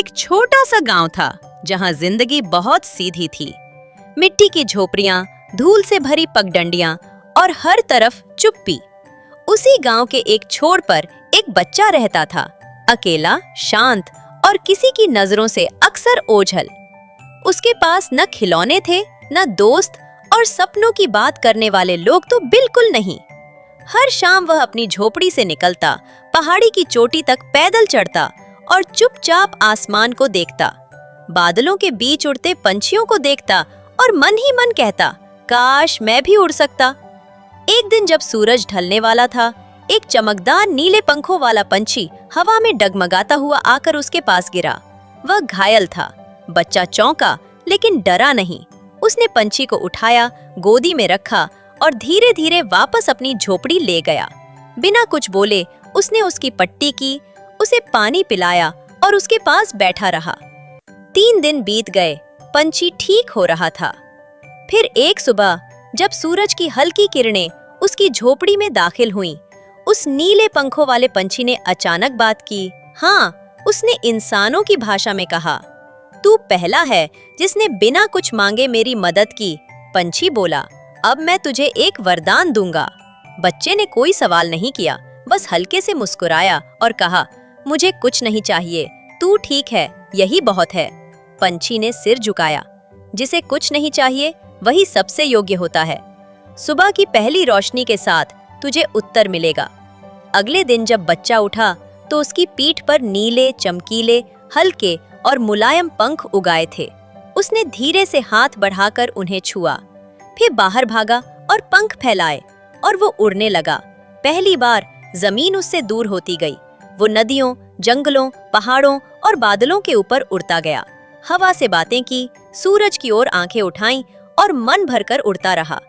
एक छोटा सा गांव था जहां जिंदगी बहुत सीधी थी। मिट्टी की झोपड़ियां, धूल से भरी पगडंडियां और हर तरफ चुप्पी। उसी गांव के एक छोर पर एक बच्चा रहता था, अकेला, शांत और किसी की नजरों से अक्सर ओझल। उसके पास न खिलौने थे, न दोस्त, और सपनों की बात करने वाले लोग तो बिल्कुल नहीं। हर शाम वह अपनी झोपड़ी से निकलता, पहाड़ी की चोटी तक पैदल चढ़ता और चुपचाप आसमान को देखता, बादलों के बीच उड़ते पंछियों को देखता और मन ही मन कहता, काश मैं भी उड़ सकता। एक दिन जब सूरज ढलने वाला था, एक चमकदार नीले पंखों वाला पंछी हवा में डगमगाता हुआ आकर उसके पास गिरा। वह घायल था। बच्चा चौंका लेकिन डरा नहीं। उसने पंछी को उठाया, गोदी में रखा और धीरे धीरे वापस अपनी झोपड़ी ले गया। बिना कुछ बोले उसने उसकी पट्टी की, उसे पानी पिलाया और उसके पास बैठा रहा। 3 दिन बीत गए, पंछी ठीक हो रहा था। फिर एक सुबह जब सूरज की हल्की किरणें उसकी झोपड़ी में दाखिल हुईं, उस नीले पंखों वाले पंछी ने अचानक बात की। हाँ, उसने इंसानों की भाषा में कहा, तू पहला है जिसने बिना कुछ मांगे मेरी मदद की। पंछी बोला, अब मैं तुझे एक वरदान दूंगा। बच्चे ने कोई सवाल नहीं किया, बस हल्के से मुस्कुराया और कहा, मुझे कुछ नहीं चाहिए, तू ठीक है, यही बहुत है। पंछी ने सिर झुकाया। जिसे कुछ नहीं चाहिए वही सबसे योग्य होता है। सुबह की पहली रोशनी के साथ तुझे उत्तर मिलेगा। अगले दिन जब बच्चा उठा तो उसकी पीठ पर नीले, चमकीले, हल्के और मुलायम पंख उगाए थे। उसने धीरे से हाथ बढ़ाकर उन्हें छुआ, फिर बाहर भागा और पंख फैलाए और वो उड़ने लगा। पहली बार जमीन उससे दूर होती गई। वो नदियों, जंगलों, पहाड़ों और बादलों के ऊपर उड़ता गया। हवा से बातें की, सूरज की ओर आंखें उठाईं और मन भरकर उड़ता रहा।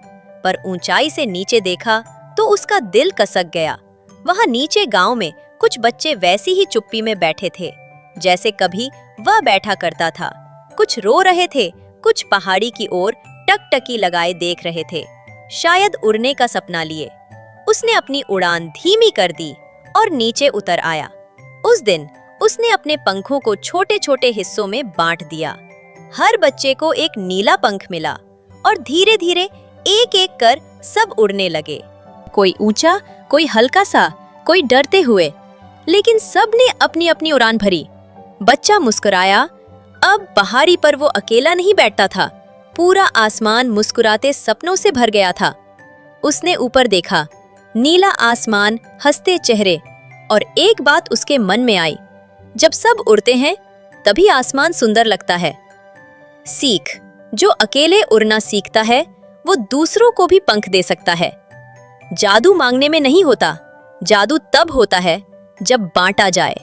पर ऊंचाई से नीचे देखा तो उसका दिल कसक गया। वहां नीचे गांव में कुछ बच्चे वैसी ही चुप्पी में बैठे थे जैसे कभी वह बैठा करता था। कुछ रो रहे थे, कुछ पहाड़ी की ओर टकटकी लगाए देख रहे थे, शायद उड़ने का सपना लिए। उसने अपनी उड़ान धीमी कर दी और नीचे उतर आया। उस दिन उसने अपने पंखों को छोटे छोटे हिस्सों में बांट दिया। हर बच्चे को एक नीला पंख मिला और धीरे धीरे एक एक कर सब उड़ने लगे। कोई ऊंचा, कोई हल्का सा, कोई डरते हुए, लेकिन सब ने अपनी अपनी उड़ान भरी। बच्चा मुस्कुराया। अब पहाड़ी पर वो अकेला नहीं बैठता था, पूरा आसमान मुस्कुराते सपनों से भर गया था। उसने ऊपर देखा, नीला आसमान, हंसते चेहरे, और एक बात उसके मन में आई, जब सब उड़ते हैं तभी आसमान सुंदर लगता है। सीख, जो अकेले उड़ना सीखता है वो दूसरों को भी पंख दे सकता है। जादू मांगने में नहीं होता, जादू तब होता है जब बांटा जाए।